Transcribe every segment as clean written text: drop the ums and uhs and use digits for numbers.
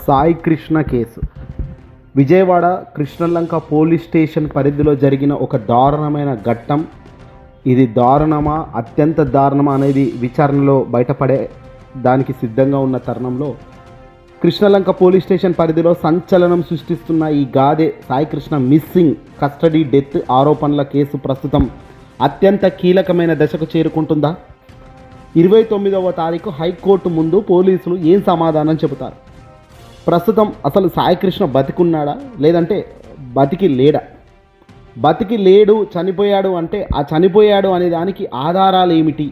Sai Krishna case. Vijayawada Krishnalanka police station పరిధిలో జరిగిన ఒక దారుణమైన ఘట్టం. ఇది దారుణమా, అత్యంత దారుణమా అనేది విచారణలో బయటపడే దానికి సిద్ధంగా ఉన్న తరుణంలో కృష్ణలంక పోలీస్ స్టేషన్ పరిధిలో సంచలనం సృష్టిస్తున్న ఈ Gade Sai Krishna missing custody death ఆరోపణల కేసు ప్రస్తుతం అత్యంత కీలకమైన దశకు చేరుకుంటుందా? 29వ తారీఖు హైకోర్టు ముందు పోలీసులు ఏం సమాధానం చెబుతారు? ప్రస్తుతం అసలు సాయి కృష్ణ బతికున్నాడా, లేదంటే బతికి లేడా? బతికి లేడు, చనిపోయాడు అంటే ఆ చనిపోయాడు అనే దానికి ఆధారాలు ఏమిటి?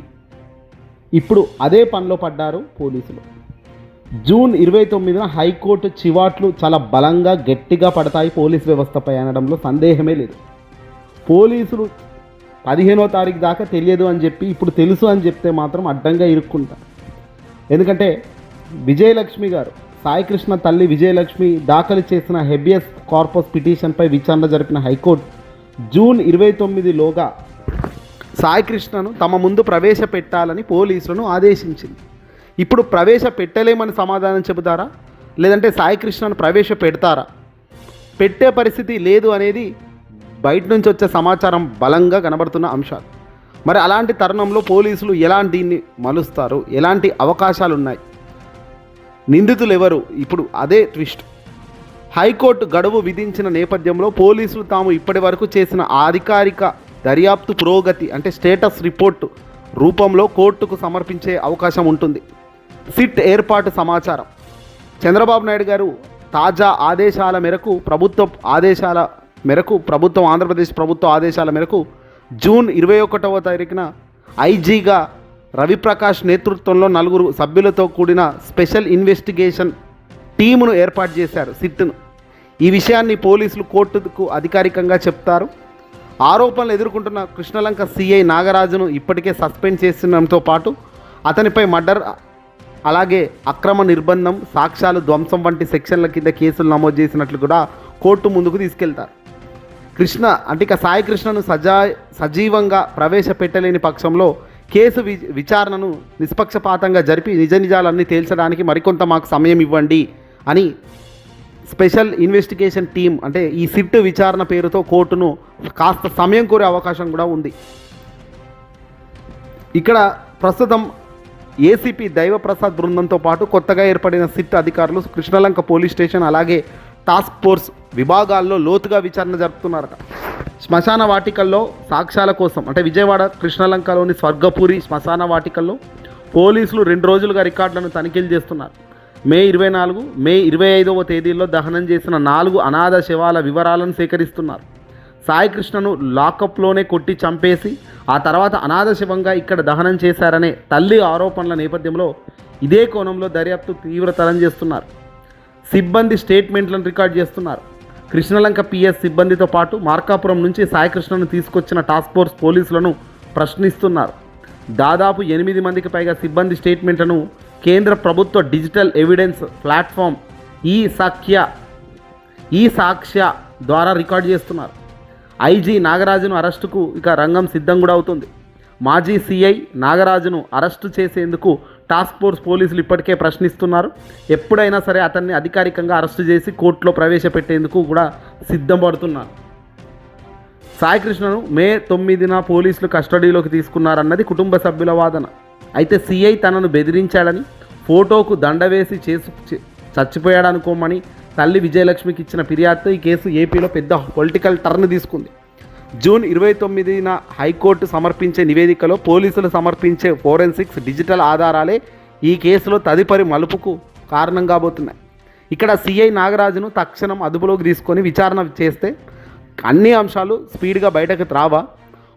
ఇప్పుడు అదే పనిలో పడ్డారు పోలీసులు. జూన్ 29న హైకోర్టు చివాట్లు చాలా బలంగా గట్టిగా పడతాయి పోలీస్ వ్యవస్థపై అనడంలో సందేహమే లేదు. పోలీసులు 15వ తారీఖు దాకా తెలియదు అని చెప్పి ఇప్పుడు తెలుసు అని చెప్తే మాత్రం అడ్డంగా ఇరుక్కుంటారు. ఎందుకంటే విజయలక్ష్మి గారు, సాయి కృష్ణ తల్లి విజయలక్ష్మి దాఖలు చేసిన హెబియస్ కార్పస్ పిటిషన్పై విచారణ జరిపిన హైకోర్టు జూన్ 29లోగా సాయి కృష్ణను తమ ముందు ప్రవేశపెట్టాలని పోలీసులను ఆదేశించింది. ఇప్పుడు ప్రవేశపెట్టలేమని సమాధానం చెబుతారా, లేదంటే సాయి కృష్ణను ప్రవేశపెడతారా? పెట్టే పరిస్థితి లేదు అనేది బయట నుంచి వచ్చే సమాచారం బలంగా కనబడుతున్న అంశాలు. మరి అలాంటి తరుణంలో పోలీసులు ఎలాంటి దీన్ని మలుస్తారు? ఎలాంటి అవకాశాలు ఉన్నాయి? నిందితులు ఎవరు? ఇప్పుడు అదే ట్విస్ట్. హైకోర్టు గడువు విధించిన నేపథ్యంలో పోలీసులు తాము ఇప్పటి వరకు చేసిన అధికారిక దర్యాప్తు పురోగతి అంటే స్టేటస్ రిపోర్టు రూపంలో కోర్టుకు సమర్పించే అవకాశం ఉంటుంది. సిట్ ఏర్పాటు సమాచారం. చంద్రబాబు నాయుడు గారు తాజా ఆదేశాల మేరకు ఆంధ్రప్రదేశ్ ప్రభుత్వ ఆదేశాల మేరకు జూన్ 21వ తారీఖున ఐజీగా రవిప్రకాష్ నేతృత్వంలో 4 సభ్యులతో కూడిన స్పెషల్ ఇన్వెస్టిగేషన్ టీమును ఏర్పాటు చేశారు, సిట్ను. ఈ విషయాన్ని పోలీసులు కోర్టుకు అధికారికంగా చెప్తారు. ఆరోపణలు ఎదుర్కొంటున్న కృష్ణలంక సిఐ నాగరాజును ఇప్పటికే సస్పెండ్ చేస్తుండడంతో పాటు అతనిపై మర్డర్, అలాగే అక్రమ నిర్బంధం, సాక్ష్యాలు ధ్వంసం వంటి సెక్షన్ల కింద కేసులు నమోదు చేసినట్లు కూడా కోర్టు ముందుకు తీసుకెళ్తారు. సాయి కృష్ణను సజీవంగా ప్రవేశపెట్టలేని పక్షంలో కేసు విచారణను నిష్పక్షపాతంగా జరిపి నిజ నిజాలన్నీ తేల్చడానికి మరికొంత మాకు సమయం ఇవ్వండి అని స్పెషల్ ఇన్వెస్టిగేషన్ టీం అంటే ఈ సిట్ విచారణ పేరుతో కోర్టును కాస్త సమయం కోరే అవకాశం కూడా ఉంది. ఇక్కడ ప్రస్తుతం ఏసీపీ దైవప్రసాద్ బృందంతో పాటు కొత్తగా ఏర్పడిన సిట్ అధికారులు కృష్ణలంక పోలీస్ స్టేషన్ అలాగే టాస్క్ ఫోర్స్ విభాగాల్లో లోతుగా విచారణ జరుపుతున్నారట. శ్మశాన వాటికల్లో సాక్ష్యాల కోసం అంటే విజయవాడ కృష్ణలంకలోని స్వర్గపురి శ్మశాన వాటికల్లో పోలీసులు 2 రోజులుగా రికార్డులను తనిఖీలు చేస్తున్నారు. మే 24, మే 25వ తేదీల్లో దహనం చేసిన 4 అనాథ శవాల వివరాలను సేకరిస్తున్నారు. సాయి కృష్ణను లాకప్లోనే కొట్టి చంపేసి ఆ తర్వాత అనాథ శవంగా ఇక్కడ దహనం చేశారనే తల్లి ఆరోపణల నేపథ్యంలో ఇదే కోణంలో దర్యాప్తు తీవ్రతరం చేస్తున్నారు. సిబ్బంది స్టేట్మెంట్లను రికార్డ్ చేస్తున్నారు. కృష్ణలంక పిఎస్ సిబ్బందితో పాటు మార్కాపురం నుంచి సాయి కృష్ణను తీసుకొచ్చిన టాస్క్ ఫోర్స్ పోలీసులను ప్రశ్నిస్తున్నారు. దాదాపు 8 మందికి పైగా సిబ్బంది స్టేట్మెంట్లను కేంద్ర ప్రభుత్వ డిజిటల్ ఎవిడెన్స్ ప్లాట్ఫామ్ ఈ సాక్ష్య ద్వారా రికార్డ్ చేస్తున్నారు. ఐజీ నాగరాజును అరెస్టుకు ఇక రంగం సిద్ధం కూడా అవుతుంది. మాజీ సిఐ నాగరాజును అరెస్టు చేసేందుకు టాస్క్ ఫోర్స్ పోలీసులు ఇప్పటికే ప్రశ్నిస్తున్నారు. ఎప్పుడైనా సరే అతన్ని అధికారికంగా అరెస్టు చేసి కోర్టులో ప్రవేశపెట్టేందుకు కూడా సిద్ధం పడుతున్నారు. సాయి కృష్ణను మే 9న పోలీసులు కస్టడీలోకి తీసుకున్నారన్నది కుటుంబ సభ్యుల వాదన. అయితే సిఐ తనను బెదిరించాడని, ఫోటోకు దండ వేసి చచ్చిపోయాడనుకోమని తల్లి విజయలక్ష్మికి ఇచ్చిన ఫిర్యాదుతో ఈ కేసు ఏపీలో పెద్ద పొలిటికల్ టర్న్ తీసుకుంది. జూన్ 29న హైకోర్టు సమర్పించే నివేదికలో పోలీసులు సమర్పించే ఫోరెన్సిక్స్ డిజిటల్ ఆధారాలే ఈ కేసులో తదుపరి మలుపుకు కారణం కాబోతున్నాయి. ఇక్కడ సిఐ నాగరాజును తక్షణం అదుపులోకి తీసుకొని విచారణ చేస్తే అన్ని అంశాలు స్పీడ్గా బయటకు రావా?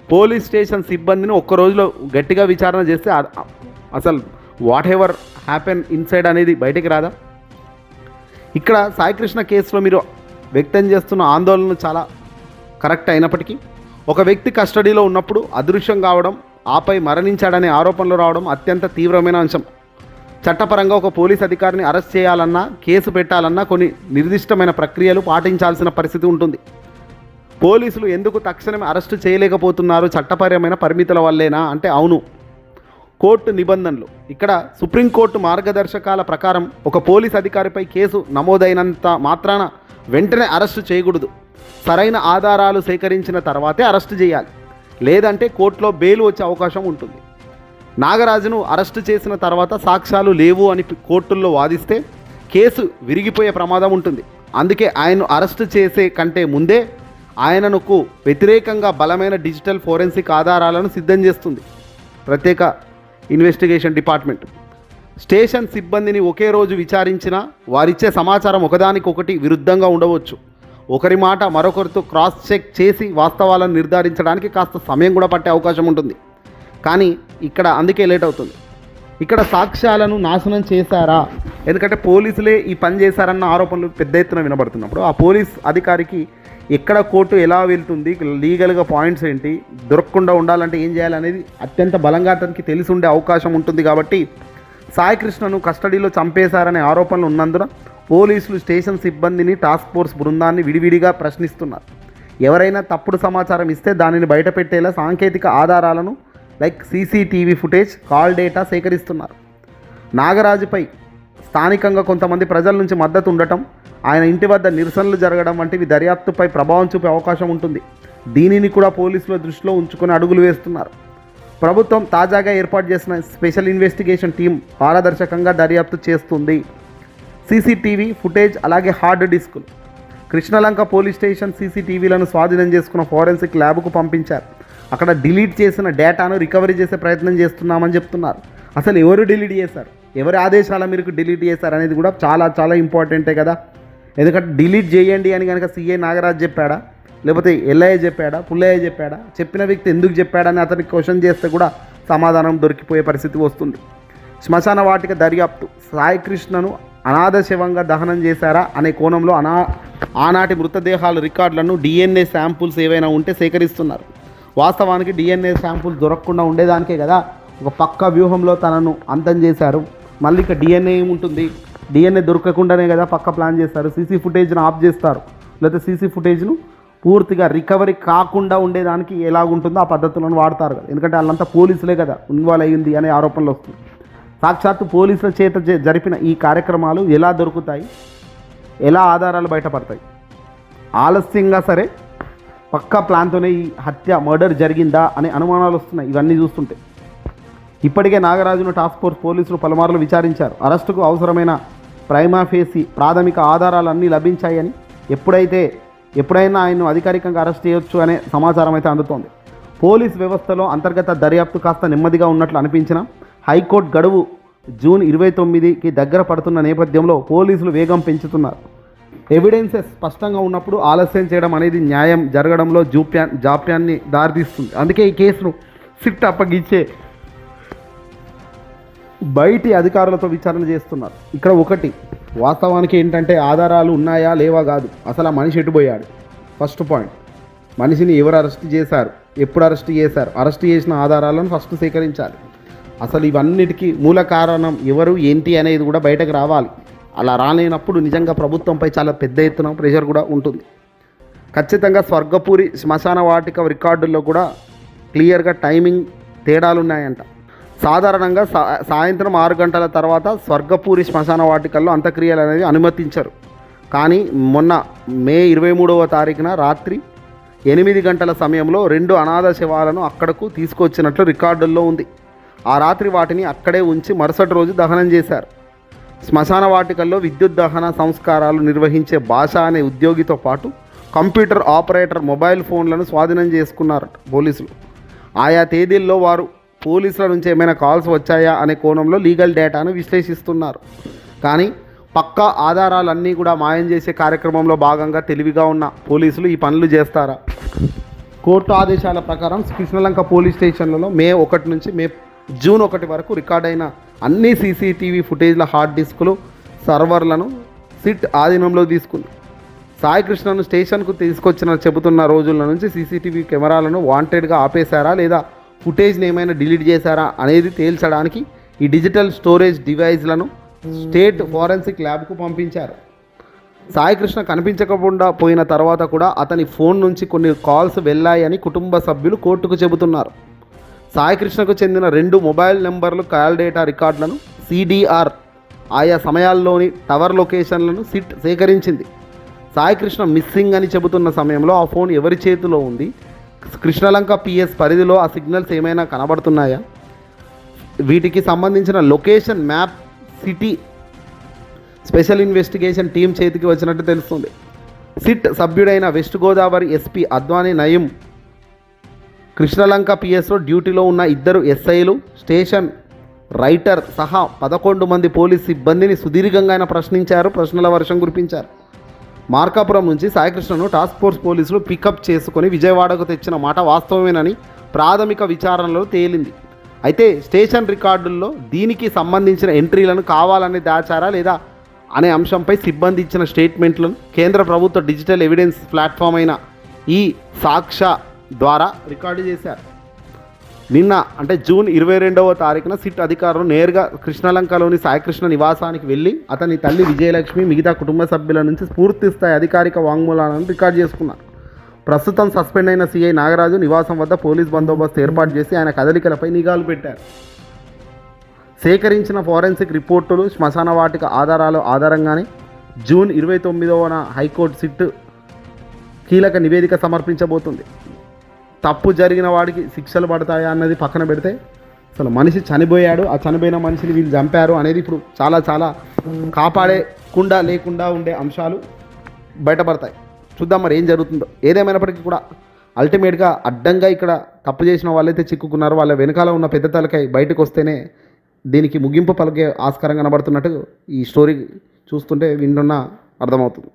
పోలీస్ స్టేషన్ సిబ్బందిని ఒక్క రోజులో గట్టిగా విచారణ చేస్తే అసలు వాట్ ఎవర్ హ్యాపెన్ ఇన్సైడ్ అనేది బయటకు రాదా? ఇక్కడ సాయి కృష్ణ కేసులో మీరు వ్యక్తం చేస్తున్న ఆందోళన చాలా కరెక్ట్ అయినప్పటికీ ఒక వ్యక్తి కస్టడీలో ఉన్నప్పుడు అదృశ్యం కావడం, ఆపై మరణించాడనే ఆరోపణలు రావడం అత్యంత తీవ్రమైన అంశం. చట్టపరంగా ఒక పోలీస్ అధికారిని అరెస్ట్ చేయాలన్నా, కేసు పెట్టాలన్నా కొన్ని నిర్దిష్టమైన ప్రక్రియలు పాటించాల్సిన పరిస్థితి ఉంటుంది. పోలీసులు ఎందుకు తక్షణమే అరెస్టు చేయలేకపోతున్నారు? చట్టపరమైన పరిమితుల వల్లేనా అంటే అవును. కోర్టు నిబంధనలు. ఇక్కడ సుప్రీంకోర్టు మార్గదర్శకాల ప్రకారం ఒక పోలీస్ అధికారిపై కేసు నమోదైనంత మాత్రాన వెంటనే అరెస్టు చేయకూడదు. సరైన ఆధారాలు సేకరించిన తర్వాతే అరెస్టు చేయాలి, లేదంటే కోర్టులో బెయిల్ వచ్చే అవకాశం ఉంటుంది. నాగరాజును అరెస్టు చేసిన తర్వాత సాక్ష్యాలు లేవు అని కోర్టుల్లో వాదిస్తే కేసు విరిగిపోయే ప్రమాదం ఉంటుంది. అందుకే ఆయన్ను అరెస్టు చేసే కంటే ముందే ఆయనకు వ్యతిరేకంగా బలమైన డిజిటల్ ఫోరెన్సిక్ ఆధారాలను సిద్ధం చేస్తుంది ప్రత్యేక ఇన్వెస్టిగేషన్ డిపార్ట్మెంట్. స్టేషన్ సిబ్బందిని ఒకే రోజు విచారించినా వారిచ్చే సమాచారం ఒకదానికొకటి విరుద్ధంగా ఉండవచ్చు. ఒకరి మాట మరొకరితో క్రాస్ చెక్ చేసి వాస్తవాలను నిర్ధారించడానికి కాస్త సమయం కూడా పట్టే అవకాశం ఉంటుంది. కానీ ఇక్కడ అందుకే లేట్ అవుతుంది. ఇక్కడ సాక్ష్యాలను నాశనం చేశారా, ఎందుకంటే పోలీసులే ఈ పని చేశారన్న ఆరోపణలు పెద్ద ఎత్తున వినబడుతున్నప్పుడు ఆ పోలీస్ అధికారికి ఎక్కడ కోర్టు ఎలా వెళ్తుంది, లీగల్గా పాయింట్స్ ఏంటి, దొరకకుండా ఉండాలంటే ఏం చేయాలనేది అత్యంత బలంగా అతనికి తెలిసి ఉండే అవకాశం ఉంటుంది. కాబట్టి సాయి కృష్ణను కస్టడీలో చంపేశారనే ఆరోపణలు ఉన్నందున పోలీసులు స్టేషన్ సిబ్బందిని, టాస్క్ ఫోర్స్ బృందాన్ని విడివిడిగా ప్రశ్నిస్తున్నారు. ఎవరైనా తప్పుడు సమాచారం ఇస్తే దానిని బయటపెట్టేలా సాంకేతిక ఆధారాలను like CCTV footage, call data సేకరిస్తున్నారు. నాగరాజుపై స్థానికంగా కొంతమంది ప్రజల నుంచి మద్దతు ఉండటం, ఆయన ఇంటి వద్ద నిరసనలు జరగడం వంటివి దర్యాప్తుపై ప్రభావం చూపే అవకాశం ఉంటుంది. దీనిని కూడా పోలీసుల దృష్టిలో ఉంచుకొని అడుగులు వేస్తున్నారు. ప్రభుత్వం తాజాగా ఏర్పాటు చేసిన స్పెషల్ ఇన్వెస్టిగేషన్ టీం పారదర్శకంగా దర్యాప్తు చేస్తుంది. సీసీటీవీ ఫుటేజ్ అలాగే హార్డ్ డిస్కులు కృష్ణలంక పోలీస్ స్టేషన్ సీసీటీవీలను స్వాధీనం చేసుకున్న ఫోరెన్సిక్ ల్యాబ్కు పంపించారు. అక్కడ డిలీట్ చేసిన డేటాను రికవరీ చేసే ప్రయత్నం చేస్తున్నామని చెప్తున్నారు. అసలు ఎవరు డిలీట్ చేశారు, ఎవరి ఆదేశాల మేరకు డిలీట్ చేశారు అనేది కూడా చాలా చాలా ఇంపార్టెంటే కదా. ఎందుకంటే డిలీట్ చేయండి అని కనుక సీఐ నాగరాజ్ చెప్పాడా, లేకపోతే ఎల్ఐఏ చెప్పాడా, పుల్లయ్య చెప్పాడా, చెప్పిన వ్యక్తి ఎందుకు చెప్పాడని అతనికి క్వశ్చన్ చేస్తే కూడా సమాధానం దొరికిపోయే పరిస్థితి వస్తుంది. శ్మశాన వాటిక దర్యాప్తు. సాయి కృష్ణను అనాథ శవంగా దహనం చేశారా అనే కోణంలో ఆనాటి మృతదేహాల రికార్డులను డిఎన్ఏ శాంపుల్స్ ఏవైనా ఉంటే సేకరిస్తున్నారు. వాస్తవానికి డిఎన్ఏ శాంపుల్స్ దొరకకుండా ఉండేదానికే కదా ఒక పక్క వ్యూహంలో తనను అంతం చేశారు. మళ్ళీ ఇక డిఎన్ఏ ఏముంటుంది, డిఎన్ఏ దొరకకుండానే కదా పక్క ప్లాన్ చేస్తారు. సీసీ ఫుటేజ్ను ఆఫ్ చేస్తారు, లేకపోతే సీసీ ఫుటేజ్ను పూర్తిగా రికవరీ కాకుండా ఉండేదానికి ఎలాగుంటుందో ఆ పద్ధతులను వాడతారు కదా. ఎందుకంటే వాళ్ళంతా పోలీసులే కదా ఇన్వాల్వ్ అయ్యింది అనే ఆరోపణలు వస్తుంది. సాక్షాత్తు పోలీసుల చేత జరిపిన ఈ కార్యక్రమాలు ఎలా దొరుకుతాయి, ఎలా ఆధారాలు బయటపడతాయి? ఆలస్యంగా సరే పక్కా ప్లాన్తోనే ఈ హత్య, మర్డర్ జరిగిందా అనే అనుమానాలు వస్తున్నాయి ఇవన్నీ చూస్తుంటే. ఇప్పటికే నాగరాజును టాస్క్ ఫోర్స్ పోలీసులు పలుమార్లు విచారించారు. అరెస్టుకు అవసరమైన ప్రైమా ఫేసి ప్రాథమిక ఆధారాలన్నీ లభించాయని, ఎప్పుడైనా ఆయన్ను అధికారికంగా అరెస్ట్ చేయొచ్చు అనే సమాచారం అయితే అందుతోంది. పోలీస్ వ్యవస్థలో అంతర్గత దర్యాప్తు కాస్త నెమ్మదిగా ఉన్నట్లు అనిపించినా హైకోర్టు గడువు జూన్ 29కి దగ్గర పడుతున్న నేపథ్యంలో పోలీసులు వేగం పెంచుతున్నారు. ఎవిడెన్సెస్ స్పష్టంగా ఉన్నప్పుడు ఆలస్యం చేయడం అనేది న్యాయం జరగడంలో జాప్యాన్ని దారితీస్తుంది. అందుకే ఈ కేసును సిట్ అప్పగించే బయటి అధికారులతో విచారణ చేస్తున్నారు. ఇక్కడ ఒకటి వాస్తవానికి ఏంటంటే ఆధారాలు ఉన్నాయా లేవా కాదు, అసలు ఆ మనిషి ఎటుపోయాడు. ఫస్ట్ పాయింట్, మనిషిని ఎవరు అరెస్ట్ చేశారు, ఎప్పుడు అరెస్ట్ చేశారు, అరెస్ట్ చేసిన ఆధారాలను ఫస్ట్ సేకరించాలి. అసలు ఇవన్నిటికీ మూల కారణం ఎవరు ఏంటి అనేది కూడా బయటకు రావాలి. అలా రాలేనప్పుడు నిజంగా ప్రభుత్వంపై చాలా పెద్ద ఎత్తున ప్రెషర్ కూడా ఉంటుంది. ఖచ్చితంగా స్వర్గపూరి శ్మశాన వాటిక రికార్డుల్లో కూడా క్లియర్గా టైమింగ్ తేడాలున్నాయంట. సాధారణంగా సాయంత్రం 6 గంటల తర్వాత స్వర్గపూరి శ్మశాన వాటికల్లో అంత్యక్రియలు అనేది అనుమతించరు. కానీ మొన్న మే 23వ తారీఖున రాత్రి 8 గంటల సమయంలో 2 అనాథ శవాలను అక్కడకు తీసుకొచ్చినట్లు రికార్డుల్లో ఉంది. ఆ రాత్రి వాటిని అక్కడే ఉంచి మరుసటి రోజు దహనం చేశారు. శ్మశాన వాటికల్లో విద్యుత్ దహన సంస్కారాలు నిర్వహించే భాష అనే ఉద్యోగితో పాటు కంప్యూటర్ ఆపరేటర్ మొబైల్ ఫోన్లను స్వాధీనం చేసుకున్నారు పోలీసులు. ఆయా తేదీల్లో వారు పోలీసుల నుంచి ఏమైనా కాల్స్ వచ్చాయా అనే కోణంలో లీగల్ డేటాను విశ్లేషిస్తున్నారు. కానీ పక్కా ఆధారాలన్నీ కూడా మాయం చేసే కార్యక్రమంలో భాగంగా తెలివిగా ఉన్న పోలీసులు ఈ పనులు చేస్తారా? కోర్టు ఆదేశాల ప్రకారం కృష్ణలంక పోలీస్ స్టేషన్లలో మే 1 నుంచి జూన్ 1 వరకు రికార్డైన అన్ని సీసీటీవీ ఫుటేజ్ల హార్డ్ డిస్కులు, సర్వర్లను సిట్ ఆధీనంలో తీసుకుంది. సాయి కృష్ణను స్టేషన్కు తీసుకొచ్చిన చెబుతున్న రోజుల నుంచి సీసీటీవీ కెమెరాలను వాంటెడ్గా ఆపేశారా లేదా ఫుటేజ్ని ఏమైనా డిలీట్ చేశారా అనేది తేల్చడానికి ఈ డిజిటల్ స్టోరేజ్ డివైజ్లను స్టేట్ ఫోరెన్సిక్ ల్యాబ్కు పంపించారు. సాయి కృష్ణ కనిపించకుండా పోయిన తర్వాత కూడా అతని ఫోన్ నుంచి కొన్ని కాల్స్ వెళ్ళాయని కుటుంబ సభ్యులు కోర్టుకు చెబుతున్నారు. సాయికృష్ణకు చెందిన 2 మొబైల్ నెంబర్లు కాల్ డేటా రికార్డులను సిడిఆర్ ఆయా సమయాల్లోని టవర్ లొకేషన్లను సిట్ సేకరించింది. సాయికృష్ణ మిస్సింగ్ అని చెబుతున్న సమయంలో ఆ ఫోన్ ఎవరి చేతిలో ఉంది, కృష్ణలంక పిఎస్ పరిధిలో ఆ సిగ్నల్స్ ఏమైనా కనబడుతున్నాయా, వీటికి సంబంధించిన location map city special investigation team చేతికి వచ్చినట్టు తెలుస్తుంది. సిట్ సభ్యుడైన వెస్ట్ గోదావరి ఎస్పీ అద్వానీ నయీం, కృష్ణలంక పిఎస్లో డ్యూటీలో ఉన్న 2 ఎస్ఐలు, స్టేషన్ రైటర్ సహా 11 మంది పోలీస్ సిబ్బందిని సుదీర్ఘంగా ఆయన ప్రశ్నించారు. ప్రశ్నల వర్షం కురిపించారు. మార్కాపురం నుంచి సాయికృష్ణను టాస్క్ ఫోర్స్ పోలీసులు పికప్ చేసుకొని విజయవాడకు తెచ్చిన మాట వాస్తవమేనని ప్రాథమిక విచారణలో తేలింది. అయితే స్టేషన్ రికార్డుల్లో దీనికి సంబంధించిన ఎంట్రీలను కావాలని దాచారా లేదా అనే అంశంపై సిబ్బంది ఇచ్చిన స్టేట్మెంట్లను కేంద్ర ప్రభుత్వ డిజిటల్ ఎవిడెన్స్ ప్లాట్ఫామ్ అయిన ఈ సాక్ష ద్వారా రికార్డు చేశారు. నిన్న అంటే జూన్ 22వ తారీఖున సిట్ అధికారులు నేరుగా కృష్ణలంకలోని సాయికృష్ణ నివాసానికి వెళ్ళి అతని తల్లి విజయలక్ష్మి మిగతా కుటుంబ సభ్యుల నుంచి పూర్తి స్థాయి అధికారిక వాంగ్మూలాలను రికార్డు చేసుకున్నారు. ప్రస్తుతం సస్పెండ్ అయిన సిఐ నాగరాజు నివాసం వద్ద పోలీస్ బందోబస్తు ఏర్పాటు చేసి ఆయన కదలికలపై నిఘాలు పెట్టారు. సేకరించిన ఫోరెన్సిక్ రిపోర్టులు, శ్మశాన వాటిక ఆధారాల ఆధారంగానే జూన్ 29న హైకోర్టు సిట్ కీలక నివేదిక సమర్పించబోతుంది. తప్పు జరిగిన వాడికి శిక్షలు పడతాయా అన్నది పక్కన పెడితే అసలు మనిషి చనిపోయాడు, ఆ చనిపోయిన మనిషిని వీళ్ళు చంపారు అనేది ఇప్పుడు చాలా చాలా కాపాడేకుండా లేకుండా ఉండే అంశాలు బయటపడతాయి. చూద్దాం మరి ఏం జరుగుతుందో. ఏదేమైనప్పటికీ కూడా అల్టిమేట్గా అడ్డంగా ఇక్కడ తప్పు చేసిన వాళ్ళైతే చిక్కుకున్నారు. వాళ్ళ వెనకాల ఉన్న పెద్ద తలకై బయటకు వస్తేనే దీనికి ముగింపు పలికే ఆస్కారం కనబడుతున్నట్టు ఈ స్టోరీ చూస్తుంటే వింటున్నా అర్థమవుతుంది.